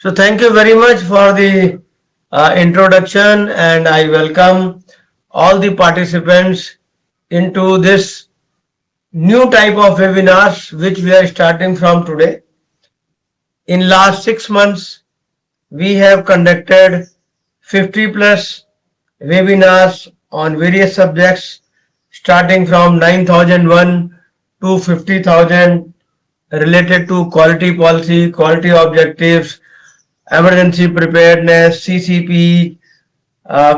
So thank you very much for the introduction, and I welcome all the participants into this new type of webinars which we are starting from today. In last 6 months, we have conducted 50 plus webinars on various subjects starting from 9001 to 50,000 related to quality policy, quality objectives, emergency preparedness, CCP,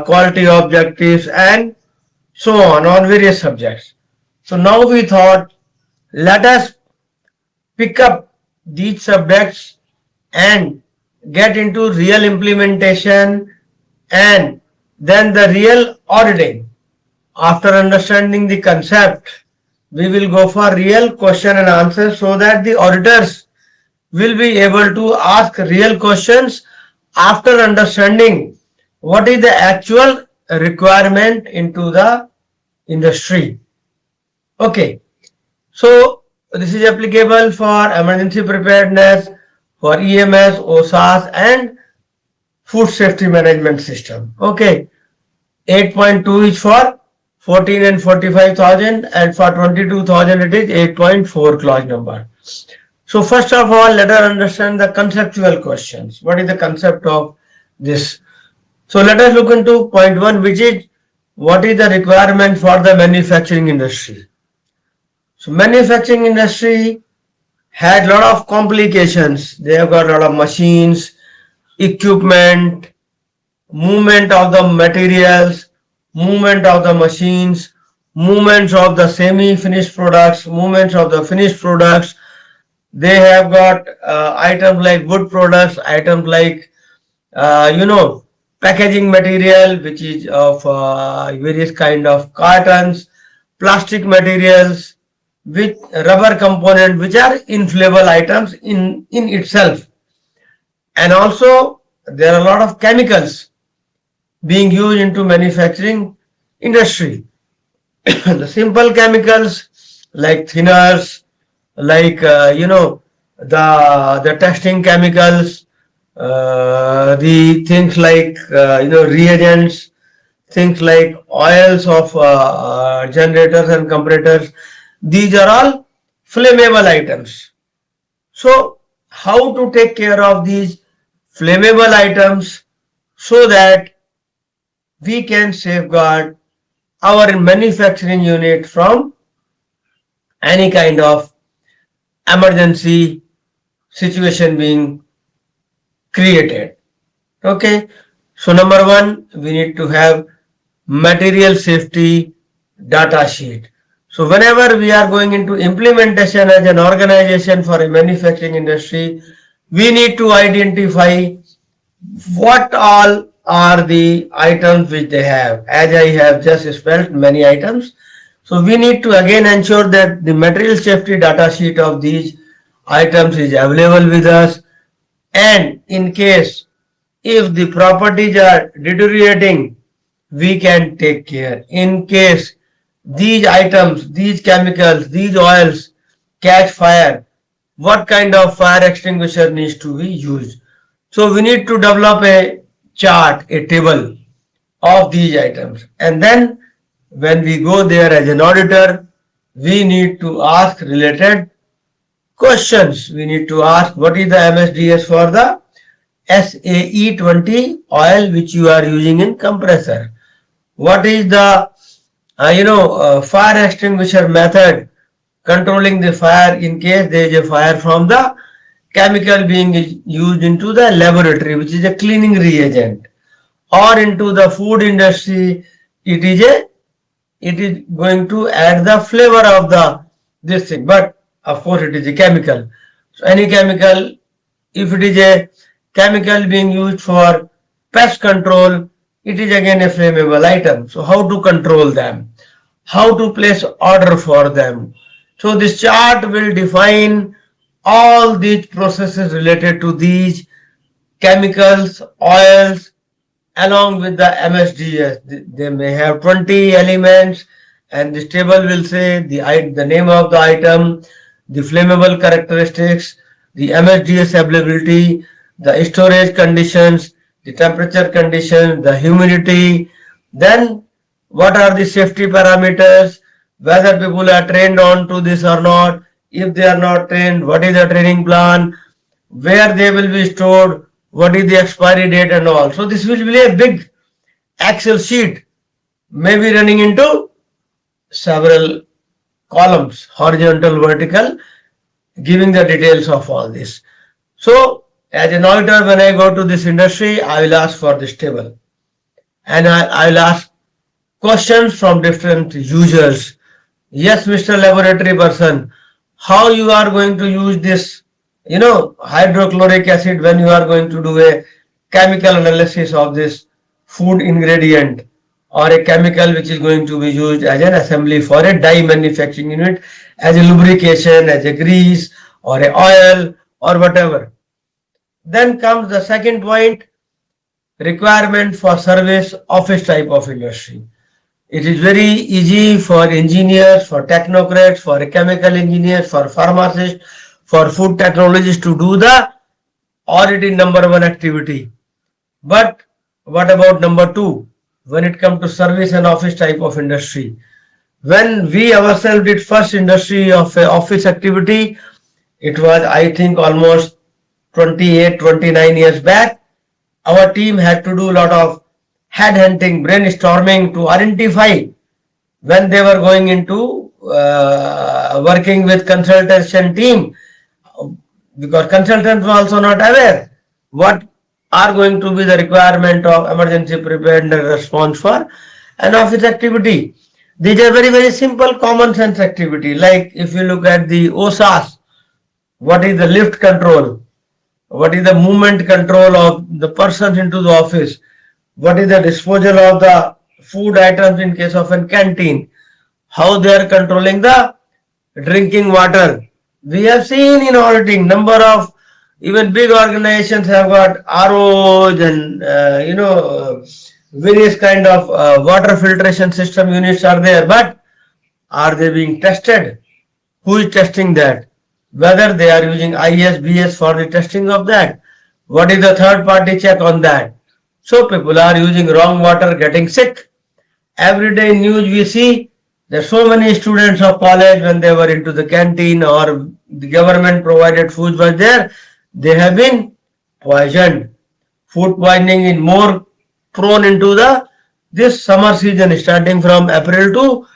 quality objectives, and so on various subjects. So now we thought, let us pick up these subjects and get into real implementation and then the real auditing. After understanding the concept, we will go for real question and answer so that the auditors will be able to ask real questions after understanding what is the actual requirement into the industry. Okay, so this is applicable for emergency preparedness, for EMS, OSAS, and food safety management system. Okay, 8.2 is for 14 and 45,000, and for 22,000 it is 8.4 clause number. So first of all, let us understand the conceptual questions. What is the concept of this? So let us look into point one, which is what is the requirement for the manufacturing industry. So manufacturing industry had a lot of complications. They have got a lot of machines, equipment, movement of the materials, movement of the machines, movements of the semi-finished products, movements of the finished products. They have got items like wood products, items like packaging material, which is of various kind of cartons, plastic materials, with rubber component, which are inflammable items in itself. And also there are a lot of chemicals being used into manufacturing industry. The simple chemicals like thinners, like the testing chemicals, the things like reagents, things like oils of generators and comparators. These are all flammable items. So how to take care of these flammable items so that we can safeguard our manufacturing unit from any kind of emergency situation being created. Okay, so number one, we need to have material safety data sheet. So whenever we are going into implementation as an organization for a manufacturing industry, we need to identify what all are the items which they have. As I have just spelled many items. So we need to again ensure that the material safety data sheet of these items is available with us, and in case if the properties are deteriorating, we can take care. In case these items, these chemicals, these oils catch fire, what kind of fire extinguisher needs to be used. So we need to develop a chart, a table of these items, and then when we go there as an auditor, we need to ask related questions. We need to ask what is the MSDS for the SAE20 oil which you are using in compressor. What is the fire extinguisher method controlling the fire in case there is a fire from the chemical being used into the laboratory, which is a cleaning reagent, or into the food industry, it is going to add the flavor of the this thing, but of course it is a chemical. So any chemical, if it is a chemical being used for pest control, it is again a flammable item. So how to control them, how to place order for them. So this chart will define all these processes related to these chemicals, oils, along with the MSDS. They may have 20 elements, and this table will say the name of the item, the flammable characteristics, the MSDS availability, the storage conditions, the temperature conditions, the humidity, then what are the safety parameters, whether people are trained on to this or not, if they are not trained, what is the training plan, where they will be stored, what is the expiry date and all. So this will be a big Excel sheet, maybe running into several columns, horizontal, vertical, giving the details of all this. So as an auditor, when I go to this industry, I will ask for this table, and I will ask questions from different users. Yes, Mr. Laboratory person, how you are going to use this, hydrochloric acid when you are going to do a chemical analysis of this food ingredient, or a chemical which is going to be used as an assembly for a dye manufacturing unit, as a lubrication, as a grease, or a oil, or whatever. Then comes the second point, requirement for service office type of industry. It is very easy for engineers, for technocrats, for chemical engineers, for pharmacists, for food technologists to do the auditing number one activity. But what about number two? When it comes to service and office type of industry, when we ourselves did first industry of office activity, it was I think almost 28, 29 years back. Our team had to do a lot of headhunting, brainstorming to identify when they were going into working with consultation team, because consultants were also not aware what are going to be the requirement of emergency preparedness response for an office activity. These are very, very simple common sense activity. Like if you look at the OSAS, what is the lift control? What is the movement control of the persons into the office? What is the disposal of the food items in case of a canteen? How they are controlling the drinking water? We have seen in auditing number of even big organizations have got ROs and various kind of water filtration system units are there, but are they being tested? Who is testing that? Whether they are using ISBS for the testing of that? What is the third party check on that? So people are using wrong water, getting sick. Every day in news we see that so many students of college, when they were into the canteen or the government provided food was there, they have been poisoned. Food poisoning is more prone into the this summer season, starting from April to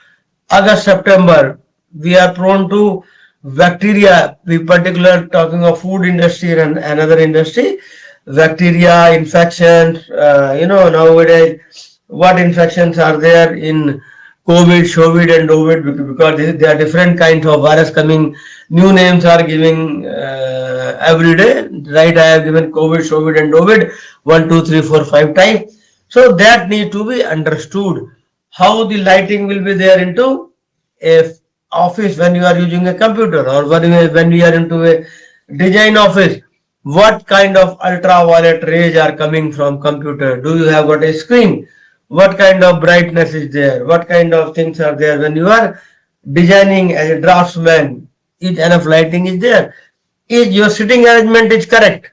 August, September. We are prone to bacteria. We particular talking of food industry and another industry, bacteria infections. Nowadays what infections are there in COVID, COVID and COVID, because there are different kinds of virus coming. New names are giving every day. Right, I have given COVID, COVID and COVID 1, 2, 3, 4, 5 times. So that needs to be understood. How the lighting will be there into a office when you are using a computer, or when you are into a design office, what kind of ultraviolet rays are coming from computer? Do you have got a screen? What kind of brightness is there? What kind of things are there when you are designing as a draftsman? Is enough lighting is there? Is your sitting arrangement is correct?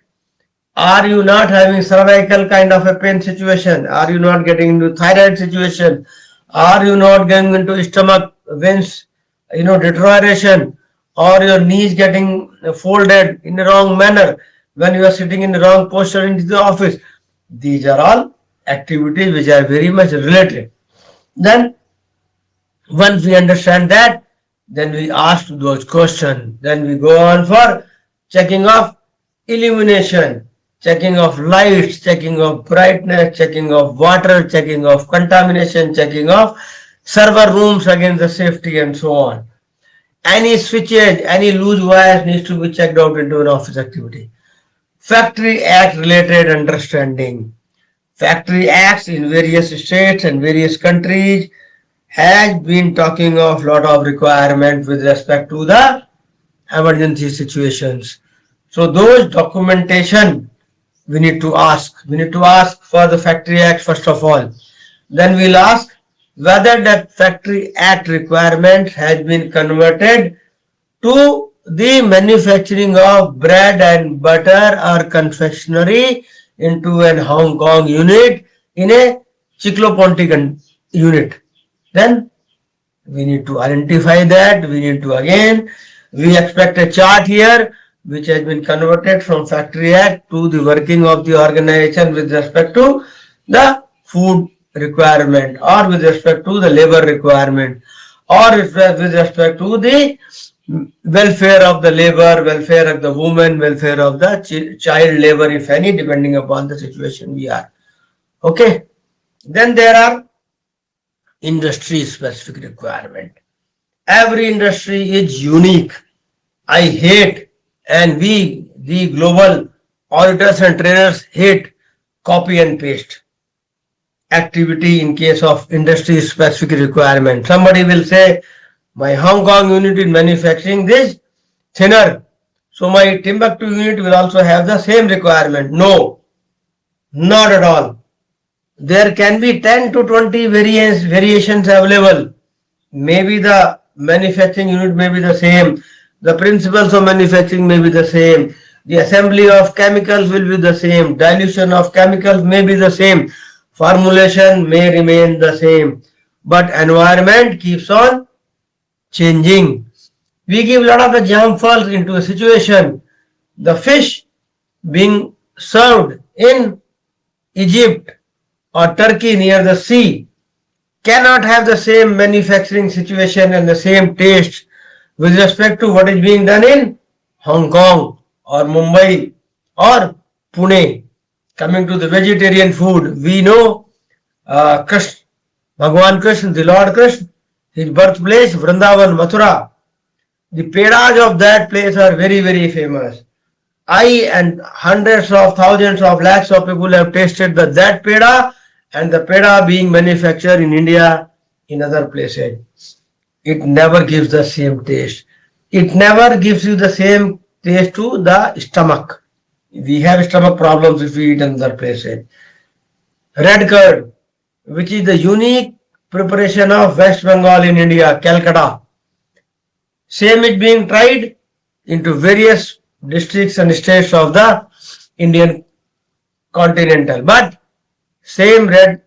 Are you not having cervical kind of a pain situation? Are you not getting into thyroid situation? Are you not getting into stomach veins, deterioration, or your knees getting folded in the wrong manner when you are sitting in the wrong posture in the office? These are all activities which are very much related. Then once we understand that, then we ask those questions. Then we go on for checking of illumination, checking of lights, checking of brightness, checking of water, checking of contamination, checking of server rooms against the safety and so on. Any switches, any loose wires needs to be checked out into an office activity. Factory Act related understanding. Factory Acts in various states and various countries has been talking of lot of requirements with respect to the emergency situations. So those documentation we need to ask. We need to ask for the Factory Act first of all. Then we'll ask whether that Factory Act requirement has been converted to the manufacturing of bread and butter or confectionery into an Hong Kong unit in a Chiclopontic unit. Then we need to identify that. We need to again, we expect a chart here which has been converted from Factory Act to the working of the organization with respect to the food requirement or with respect to the labor requirement or with respect to the welfare of the labor, welfare of the woman, welfare of the child labor, if any, depending upon the situation we are. Okay. Then there are industry specific requirement. Every industry is unique. I hate, and we, the global auditors and trainers, hate copy and paste activity in case of industry specific requirement. Somebody will say, my Hong Kong unit is manufacturing this thinner, so my Timbuktu unit will also have the same requirement. No, not at all. There can be 10 to 20 variations available. Maybe the manufacturing unit may be the same, the principles of manufacturing may be the same, the assembly of chemicals will be the same, dilution of chemicals may be the same, formulation may remain the same, but environment keeps on changing. We give a lot of examples into a situation. The fish being served in Egypt or Turkey near the sea cannot have the same manufacturing situation and the same taste with respect to what is being done in Hong Kong or Mumbai or Pune. Coming to the vegetarian food, we know Krishna, Bhagwan Krishna, the Lord Krishna, his birthplace, Vrindavan, Mathura. The pedas of that place are very, very famous. I and hundreds of thousands of lakhs of people have tasted that peda and the peda being manufactured in India in other places. It never gives the same taste. It never gives you the same taste to the stomach. We have stomach problems if we eat in other places. Red curd, which is the unique preparation of West Bengal in India, Calcutta. Same is being tried into various districts and states of the Indian continental. But same red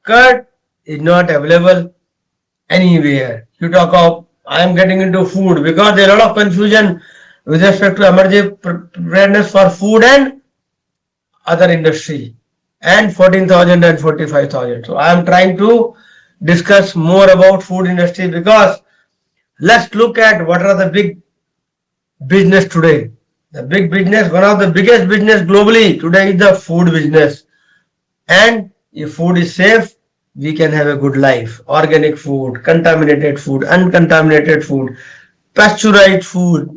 curd is not available anywhere. You talk of, I am getting into food because there are a lot of confusion with respect to emerging preparedness for food and other industry and 14,000 and 45,000. So I am trying to discuss more about food industry because let's look at what are the big business today. The big business, one of the biggest business globally today is the food business. And if food is safe, we can have a good life. Organic food, contaminated food, uncontaminated food, pasteurized food,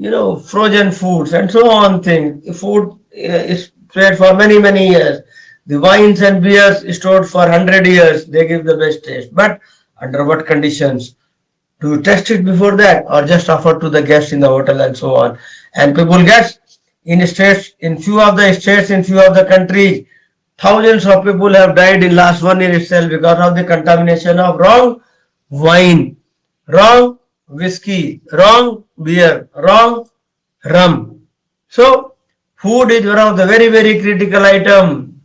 frozen foods and so on things. Food is stored for many, many years. The wines and beers stored for 100 years, they give the best taste. But under what conditions? Do you test it before that or just offer to the guests in the hotel and so on? And people get in states, in few of the states, in few of the countries, thousands of people have died in last 1 year itself because of the contamination of wrong wine, wrong whiskey, wrong beer, wrong rum. So food is one of the very, very critical item.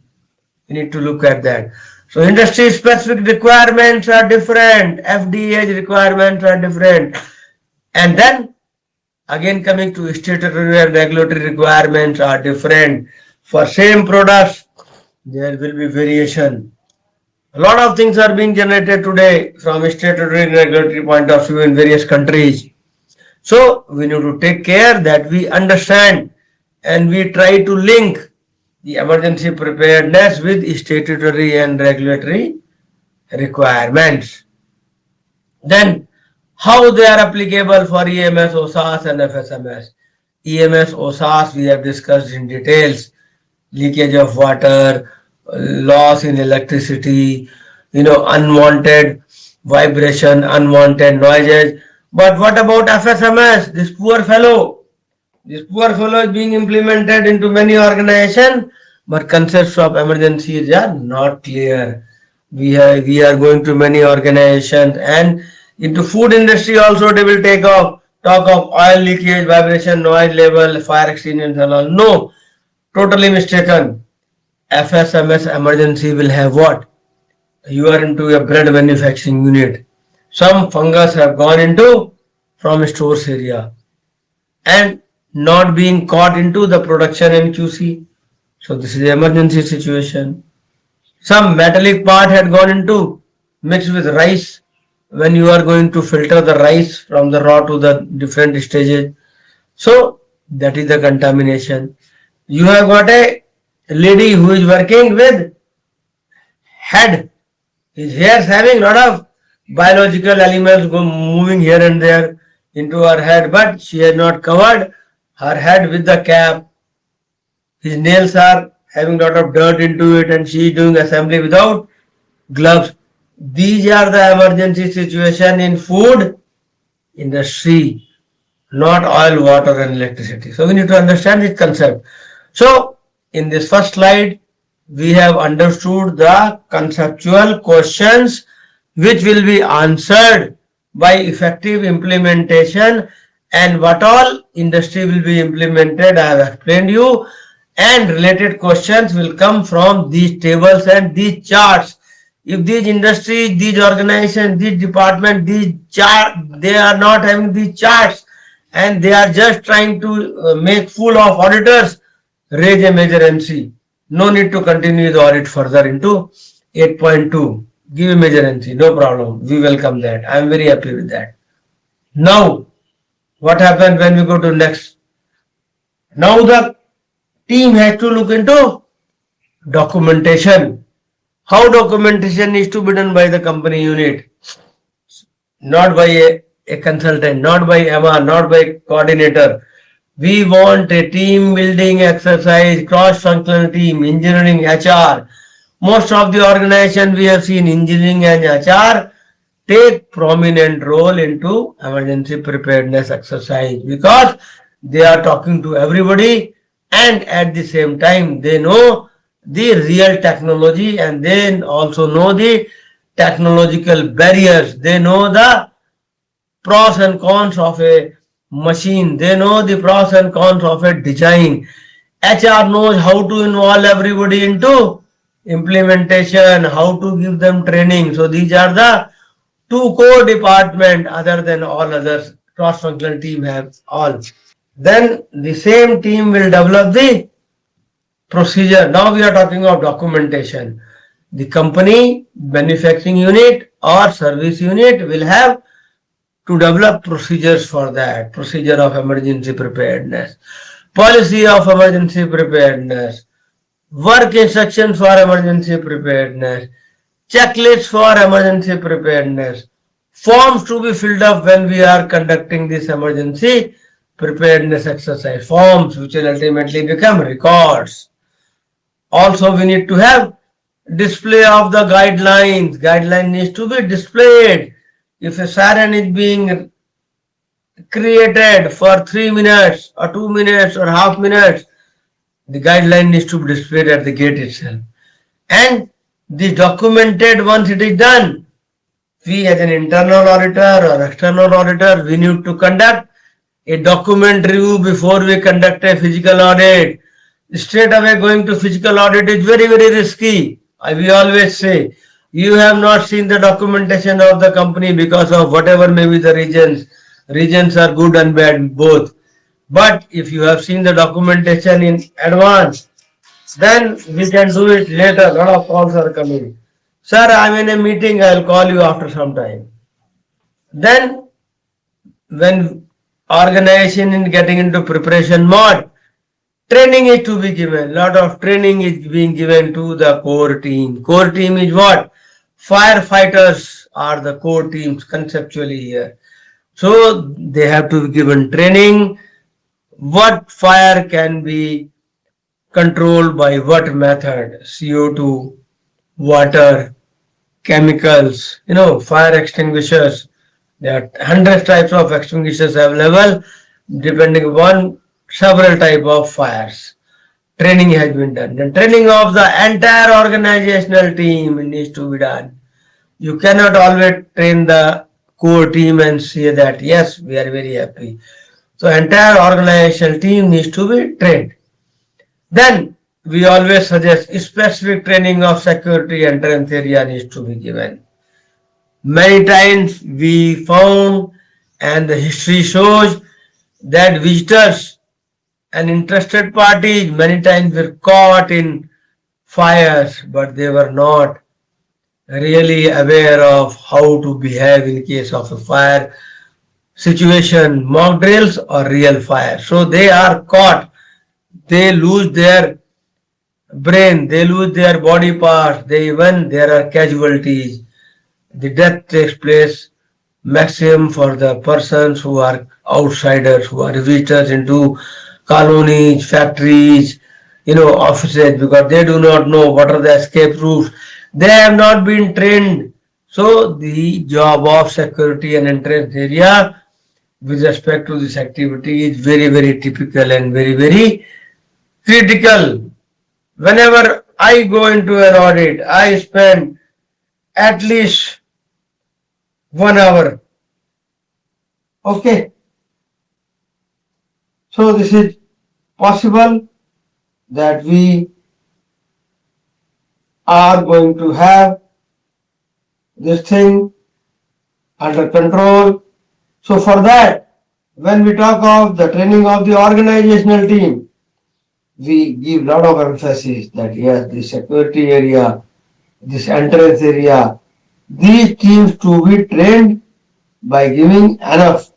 We need to look at that. So industry specific requirements are different, FDA requirements are different. And then again coming to statutory and regulatory requirements are different. For same products, there will be variation. A lot of things are being generated today from a statutory and regulatory point of view in various countries. So we need to take care that we understand and we try to link the emergency preparedness with statutory and regulatory requirements. Then how they are applicable for EMS, OSAS and FSMS. EMS, OSAS we have discussed in details. Leakage of water, loss in electricity, unwanted vibration, unwanted noises. But what about FSMS? This poor fellow is being implemented into many organizations, but concepts of emergencies are not clear. We are going to many organizations and into food industry also they will take off talk of oil leakage, vibration, noise level, fire extinguishers and all. No, totally mistaken. FSMS emergency will have what? You are into a bread manufacturing unit. Some fungus have gone into from stores area and not being caught into the production and QC. So this is the emergency situation. Some metallic part had gone into mixed with rice when you are going to filter the rice from the raw to the different stages. So that is the contamination. You have got a lady who is working with head. His hairs having lot of biological elements moving here and there into her head, but she has not covered her head with the cap. His nails are having lot of dirt into it, and she is doing assembly without gloves. These are the emergency situation in food industry, not oil, water, and electricity. So we need to understand this concept. So in this first slide, we have understood the conceptual questions which will be answered by effective implementation, and what all industry will be implemented I have explained you, and related questions will come from these tables and these charts. If these industries, these organizations, these departments, these chart, they are not having these charts and they are just trying to make fool of auditors, raise a major MC. No need to continue the audit further into 8.2. Give a major MC, no problem. We welcome that. I am very happy with that. Now, what happens when we go to next? Now the team has to look into documentation. How documentation is to be done by the company unit, not by a consultant, not by MR, not by coordinator. We want a team building exercise, cross-functional team, engineering, HR. Most of the organization we have seen engineering and HR take prominent role into emergency preparedness exercise because they are talking to everybody and at the same time they know the real technology and they also know the technological barriers. They know the pros and cons of a machine. They know the pros and cons of a design. HR knows how to involve everybody into implementation, how to give them training. So these are the two core department other than all others. Cross-functional team have all. Then the same team will develop the procedure. Now we are talking of documentation. The company, manufacturing unit or service unit will have to develop procedures for that. Procedure of emergency preparedness, policy of emergency preparedness, work instructions for emergency preparedness, checklists for emergency preparedness, forms to be filled up when we are conducting this emergency preparedness exercise, forms which will ultimately become records. Also, we need to have display of the guidelines. Guideline needs to be displayed. If a siren is being created for 3 minutes or 2 minutes or half minutes, the guideline needs to be displayed at the gate itself. And the documented once it is done, we as an internal auditor or external auditor, we need to conduct a document review before we conduct a physical audit. Straight away going to physical audit is very, very risky. We always say, you have not seen the documentation of the company because of whatever may be the reasons. Reasons are good and bad, both. But if you have seen the documentation in advance, then we can do it later. A lot of calls are coming. Sir, I'm in a meeting, I'll call you after some time. Then when organization is getting into preparation mode, training is to be given. Lot of training is being given to the core team. Core team is what? Firefighters are the core teams conceptually here. So they have to be given training. What fire can be controlled by what method? CO2, water, chemicals, fire extinguishers. There are hundreds types of extinguishers available depending upon several type of fires. Training has been done. Then training of the entire organizational team needs to be done. You cannot always train the core team and say that yes, we are very happy. So entire organizational team needs to be trained. Then we always suggest specific training of security entrance area needs to be given. Many times we found and the history shows that visitors and interested parties many times were caught in fires, but they were not really aware of how to behave in case of a fire situation, mock drills or real fire. So they are caught, they lose their brain, they lose their body parts, they even there are casualties. The death takes place maximum for the persons who are outsiders, who are visitors into colonies, factories, offices, because they do not know what are the escape routes. They have not been trained. So the job of security and entrance area with respect to this activity is very, very typical and very, very critical. Whenever I go into an audit, I spend at least 1 hour. Okay, so this is possible that we are going to have this thing under control. So for that, when we talk of the training of the organizational team, we give lot of emphasis that yes, the security area, this entrance area, these teams to be trained by giving enough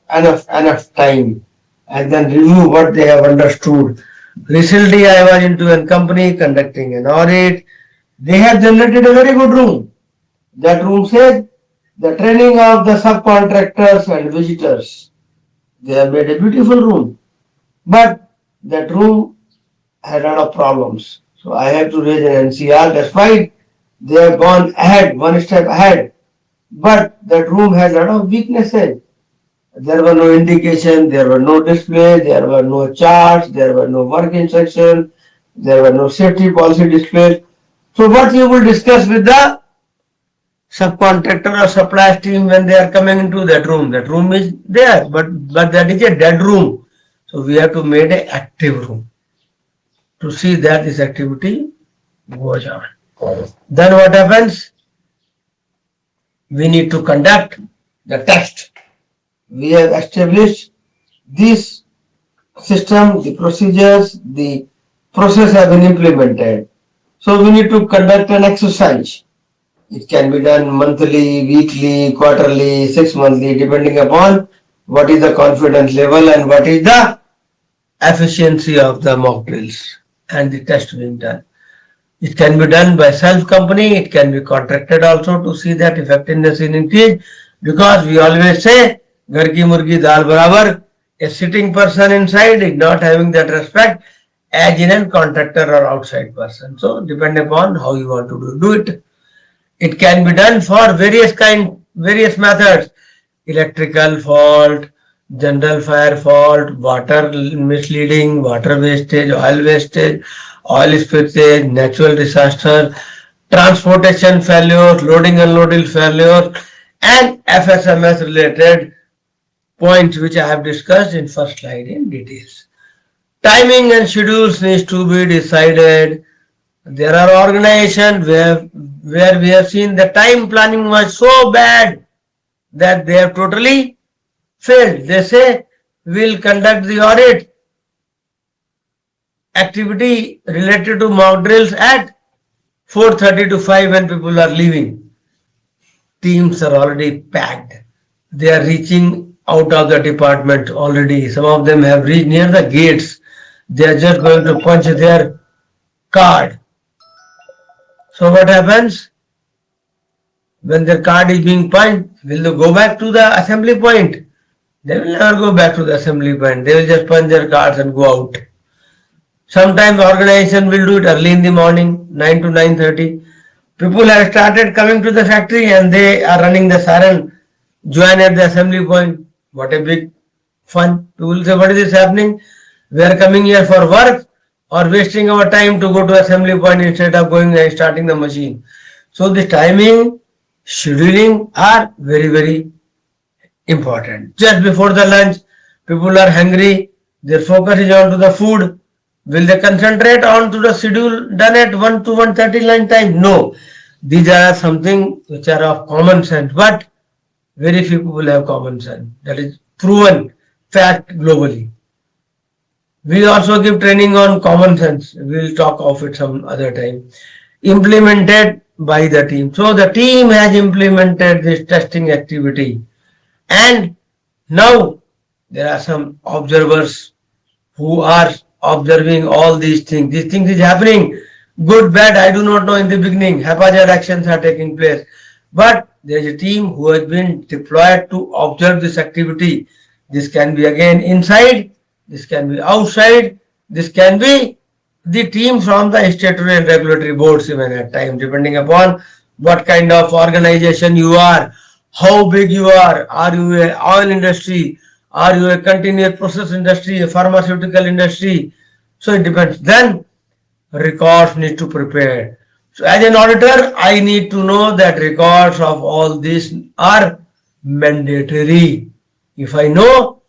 time and then review what they have understood. Recently, I was into a company conducting an audit. They have generated a very good room. That room says the training of the subcontractors and visitors. They have made a beautiful room, but that room had a lot of problems. So I have to raise an NCR. That's why they have gone ahead, one step ahead. But that room has a lot of weaknesses. There were no indication, there were no display, there were no charts, there were no work instruction, there were no safety policy displays. So what you will discuss with the subcontractor or suppliers team when they are coming into that room? That room is there, but that is a dead room. So we have to make an active room to see that this activity goes on. Then what happens? We need to conduct the test. We have established this system, the procedures, the process have been implemented. So we need to conduct an exercise. It can be done monthly, weekly, quarterly, 6 monthly, depending upon what is the confidence level and what is the efficiency of the mock drills and the test being done. It can be done by self-company, it can be contracted also to see that effectiveness is increased, because we always say, Ghar ki murgi dal barabar, a sitting person inside is not having that respect as in a contractor or outside person. So depend upon how you want to do it. It can be done for various methods: electrical fault, general fire fault, water misleading, water wastage, oil spillage, natural disaster, transportation failure, loading unloading failure, and FSMS related points which I have discussed in first slide in details. Timing and schedules needs to be decided. There are organizations where we have seen the time planning was so bad that they have totally failed. They say we'll conduct the audit activity related to mock drills at 4:30 to 5 when people are leaving. Teams are already packed. They are reaching out of the department already. Some of them have reached near the gates. They are just going to punch their card. So what happens? When their card is being punched, will they go back to the assembly point? They will never go back to the assembly point. They will just punch their cards and go out. Sometimes organization will do it early in the morning, 9 to 9:30. People have started coming to the factory and they are running the siren, join at the assembly point. What a big fun. People will say, what is this happening? We are coming here for work or wasting our time to go to assembly point instead of going and starting the machine. So the timing, scheduling are very, very important. Just before the lunch, people are hungry, their focus is on to the food. Will they concentrate on to the schedule done at 1 to 1:30 lunch time? No. These are something which are of common sense, but very few people have common sense. That is proven fact globally. We also give training on common sense. We will talk of it some other time. Implemented by the team. So the team has implemented this testing activity, and now there are some observers who are observing all these things. These things is happening. Good, bad, I do not know in the beginning. Haphazard actions are taking place. But there is a team who has been deployed to observe this activity. This can be again inside, this can be outside, this can be the team from the statutory and regulatory boards even at times, depending upon what kind of organization you are, how big you are you a oil industry, are you a continuous process industry, a pharmaceutical industry? So it depends. Then records need to prepare. So as an auditor, I need to know that records of all these are mandatory. If I know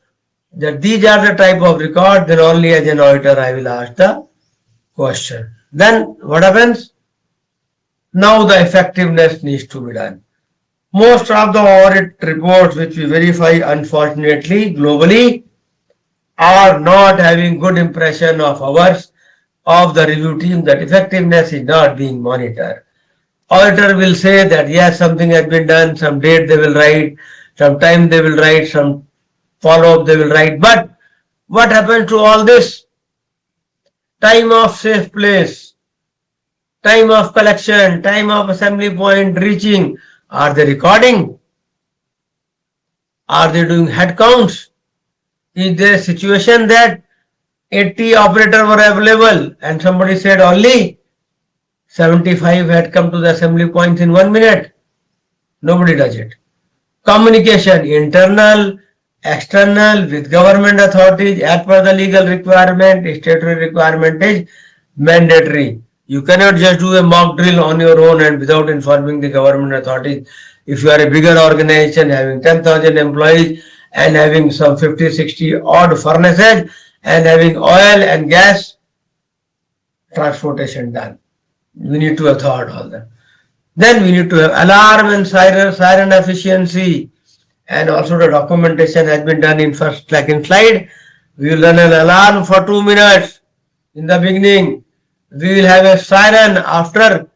that these are the type of record, then only as an auditor I will ask the question. Then what happens? Now the effectiveness needs to be done. Most of the audit reports which we verify, unfortunately, globally, are not having good impression of ours, of the review team, that effectiveness is not being monitored. Auditor will say that yes, something has been done, some date they will write, some time they will write, some follow up they will write. But what happens to all this? Time of safe place, time of collection, time of assembly point reaching. Are they recording? Are they doing head counts? Is there a situation that 80 operators were available and somebody said only 75 had come to the assembly points in 1 minute? Nobody does it. Communication, internal, external, with government authorities as per the legal requirement, statutory requirement is mandatory. You cannot just do a mock drill on your own and without informing the government authorities. If you are a bigger organization having 10,000 employees and having some 50, 60 odd furnaces and having oil and gas transportation done, we need to have thought all that. Then we need to have alarm and siren efficiency, and also the documentation has been done in first, like in slide. We will run an alarm for 2 minutes in the beginning. We will have a siren after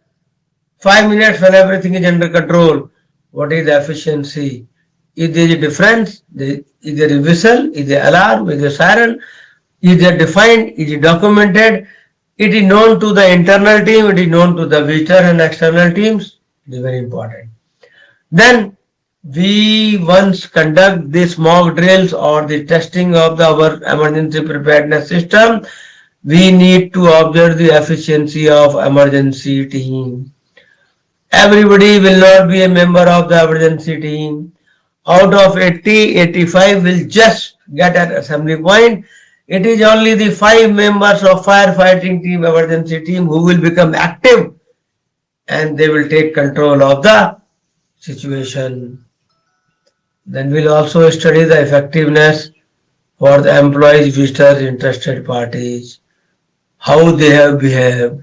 5 minutes when everything is under control. What is the efficiency? Is there a difference? Is there a whistle? Is there alarm? Is there siren? Is there defined? Is it documented? It is known to the internal team. It is known to the visitor and external teams. It is very important. Then we once conduct these mock drills or the testing of our emergency preparedness system, we need to observe the efficiency of emergency team. Everybody will not be a member of the emergency team. Out of 80, 85 will just get at assembly point. It is only the 5 members of firefighting team, emergency team, who will become active and they will take control of the situation. Then we'll also study the effectiveness for the employees, visitors, interested parties, how they have behaved,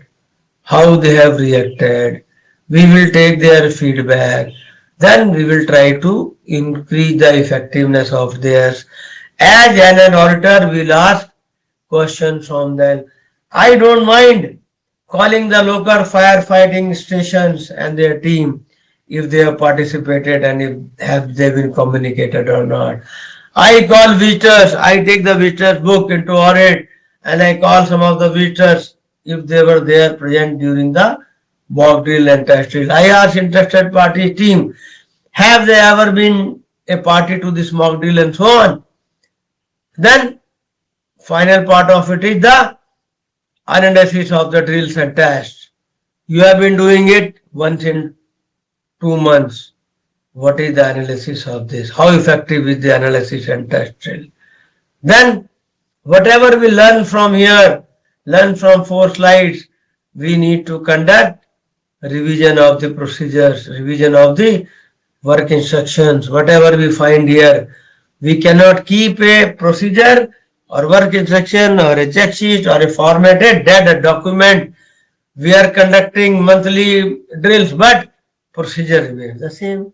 how they have reacted. We will take their feedback. Then we will try to increase the effectiveness of theirs. As an auditor, we will ask questions from them. I don't mind calling the local firefighting stations and their team if they have participated and if have they been communicated or not. I call visitors. I take the visitors book into audit and I call some of the visitors if they were there present during the mock drill and test drill. I ask interested party team, have they ever been a party to this mock drill and so on. Then final part of it is the analysis of the drills and tests. You have been doing it once in 2 months. What is the analysis of this? How effective is the analysis and test drill? Then whatever we learn from here, learn from 4 slides, we need to conduct revision of the procedures, revision of the work instructions, whatever we find here. We cannot keep a procedure or work instruction or a check sheet or a formatted data document. We are conducting monthly drills, but procedure remains the same.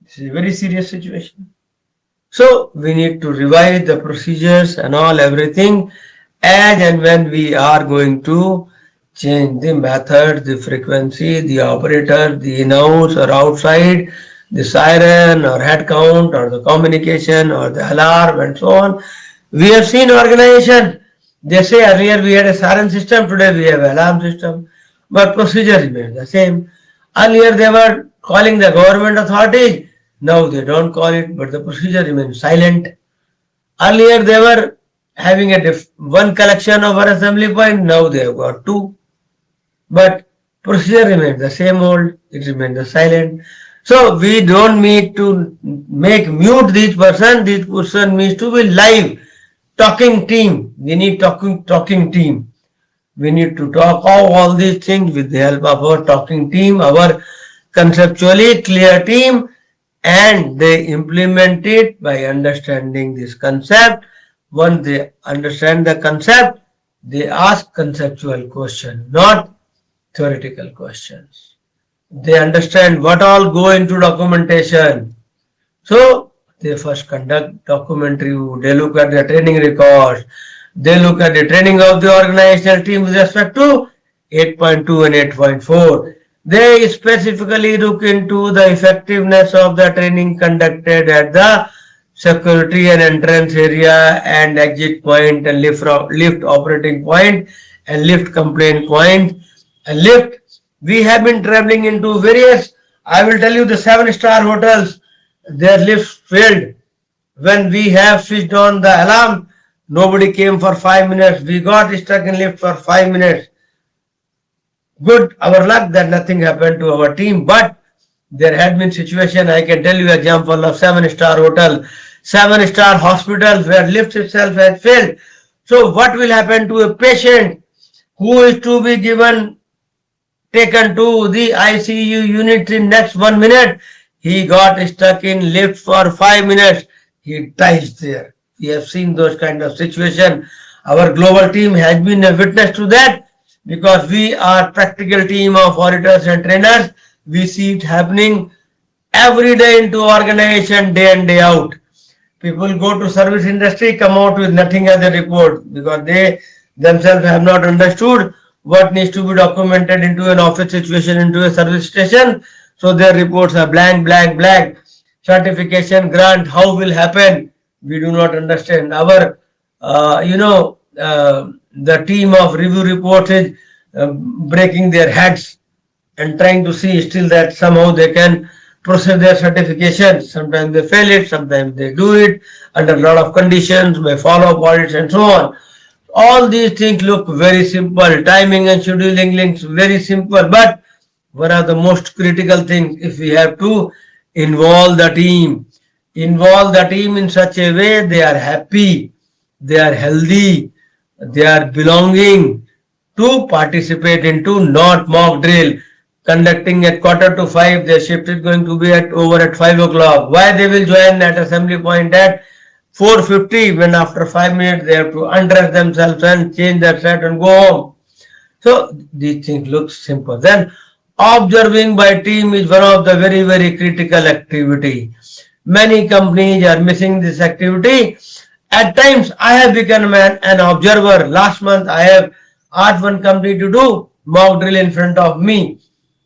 This is a very serious situation. So we need to revise the procedures and all everything as and when we are going to change the method, the frequency, the operator, the in-house or outside, the siren or head count or the communication or the alarm and so on. We have seen organization. They say earlier we had a siren system, today we have alarm system, but procedure remains the same. Earlier they were calling the government authorities, now they don't call it, but the procedure remains silent. Earlier they were having a one collection of our assembly point, now they have got two. But procedure remains the same old, it remains the silent. So we don't need to make mute this person needs to be live, talking team. We need talking team. We need to talk all these things with the help of our talking team, our conceptually clear team, and they implement it by understanding this concept. Once they understand the concept, they ask conceptual question, not theoretical questions. They understand what all go into documentation. So they first conduct document review, they look at the training records, they look at the training of the organizational team with respect to 8.2 and 8.4. They specifically look into the effectiveness of the training conducted at the security and entrance area and exit point and lift operating point and lift complaint point and lift. We have been traveling into various, I will tell you the 7-star hotels, their lifts failed. When we have switched on the alarm, nobody came for 5 minutes. We got stuck in lift for 5 minutes. Good, our luck that nothing happened to our team, but there had been situation, I can tell you example of 7-star hotel, 7-star hospitals where lift itself has failed. So what will happen to a patient who is to be taken to the ICU unit in next 1 minute? He got stuck in lift for 5 minutes. He dies there. We have seen those kind of situation. Our global team has been a witness to that because we are practical team of auditors and trainers. We see it happening every day into organization day in day out. People go to service industry, come out with nothing as a report because they themselves have not understood what needs to be documented into an office situation, into a service station. So their reports are blank, blank, blank. Certification grant, how will happen? We do not understand. Our, the team of review reports is breaking their heads and trying to see still that somehow they can process their certification. Sometimes they fail it, sometimes they do it under a lot of conditions, by follow-up audits and so on. All these things look very simple. Timing and scheduling links very simple, but one of the most critical things, if we have to involve the team in such a way they are happy, they are healthy, they are belonging to participate into not mock drill conducting at 4:45. Their shift is going to be at 5 o'clock. Why they will join at assembly point at 4:50 when after 5 minutes they have to undress themselves and change their shirt and go home? So these things look simple. Then observing by team is one of the very, very critical activity. Many companies are missing this activity. At times I have become an observer. Last month I have asked one company to do mock drill in front of me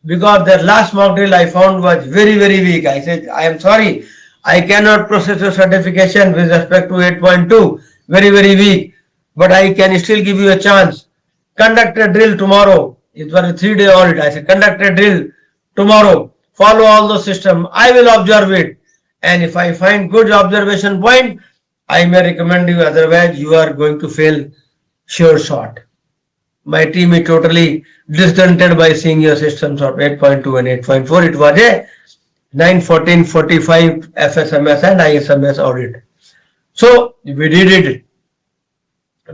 because their last mock drill I found was very, very weak. I said, I am sorry, I cannot process your certification with respect to 8.2. Very, very weak. But I can still give you a chance. Conduct a drill tomorrow. It was a 3-day audit. I said, conduct a drill tomorrow. Follow all the system. I will observe it. And if I find good observation point, I may recommend you. Otherwise, you are going to fail sure shot. My team is totally discontented by seeing your systems of 8.2 and 8.4. It was a 91445 FSMS and ISMS audit. So we did it.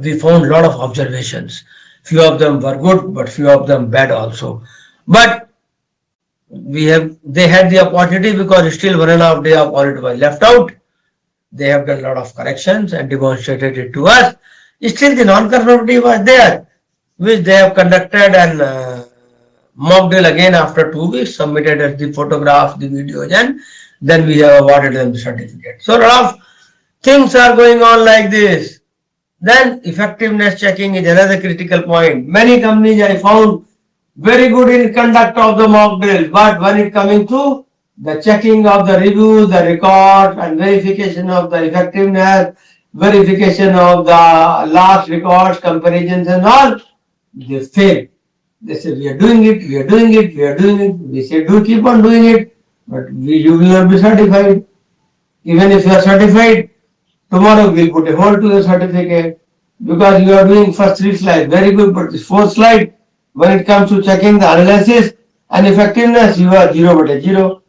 We found a lot of observations. Few of them were good, but few of them bad also. But they had the opportunity because still 1.5 day of audit was left out. They have done a lot of corrections and demonstrated it to us. Still, the non-conformity was there, which they have conducted and mock drill again after 2 weeks, submitted as the photographs, the videos, and then we have awarded them the certificate. So, a lot of things are going on like this. Then, effectiveness checking is another critical point. Many companies I found very good in conduct of the mock drill, but when it coming to the checking of the reviews, the records, and verification of the effectiveness, verification of the last records, comparisons, and all, they fail. They say, we are doing it, we are doing it, we are doing it. We say, do keep on doing it, but you will not be certified. Even if you are certified, tomorrow we'll put a hold to the certificate because you are doing first 3 slides, very good, but this fourth slide, when it comes to checking the analysis and effectiveness, you are 0/0.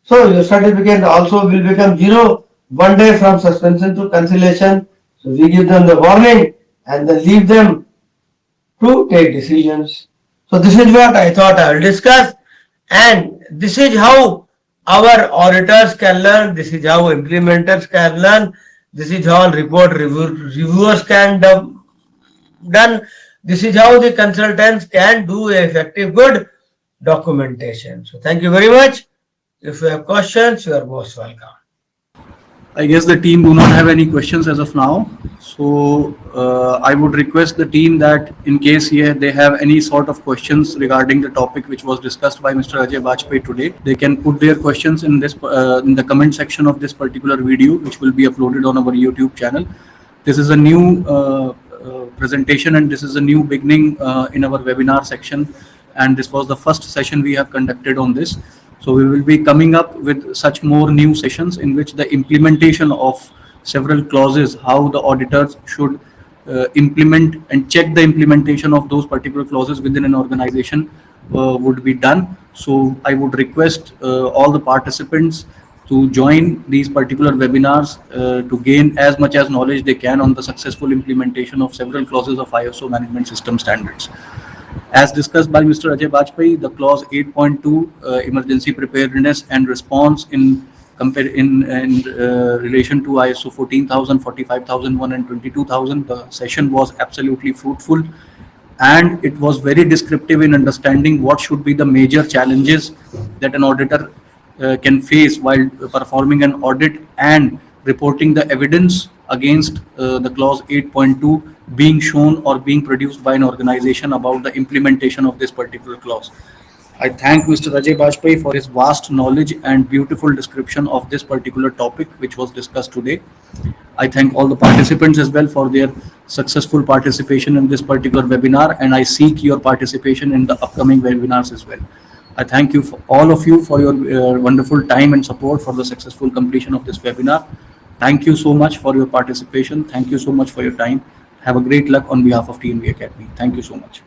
So your certificate also will become 0 one day from suspension to cancellation. So we give them the warning and then leave them to take decisions. So this is what I thought I will discuss, and this is how our auditors can learn, this is how implementers can learn, this is how reviewers can done, this is how the consultants can do effective good documentation. So thank you very much. If you have questions, you are most welcome. I guess the team do not have any questions as of now. So I would request the team that in case here they have any sort of questions regarding the topic which was discussed by Mr. Ajay Bajpai today, they can put their questions in this in the comment section of this particular video, which will be uploaded on our YouTube channel. This is a new presentation and this is a new beginning in our webinar section, and this was the first session we have conducted on this. So we will be coming up with such more new sessions in which the implementation of several clauses, how the auditors should implement and check the implementation of those particular clauses within an organization would be done. So I would request all the participants to join these particular webinars to gain as much as knowledge they can on the successful implementation of several clauses of ISO management system standards. As discussed by Mr. Ajay Bajpai, the clause 8.2 emergency preparedness and response in relation to ISO 14,000, 45,001 and 22,000, the session was absolutely fruitful and it was very descriptive in understanding what should be the major challenges that an auditor can face while performing an audit and reporting the evidence against the clause 8.2 being shown or being produced by an organization about the implementation of this particular clause. I thank Mr. Ajay Bajpai for his vast knowledge and beautiful description of this particular topic which was discussed today. I thank all the participants as well for their successful participation in this particular webinar, and I seek your participation in the upcoming webinars as well. I thank you for all of you for your wonderful time and support for the successful completion of this webinar. Thank you so much for your participation. Thank you so much for your time. Have a great luck on behalf of TNB Academy. Thank you so much.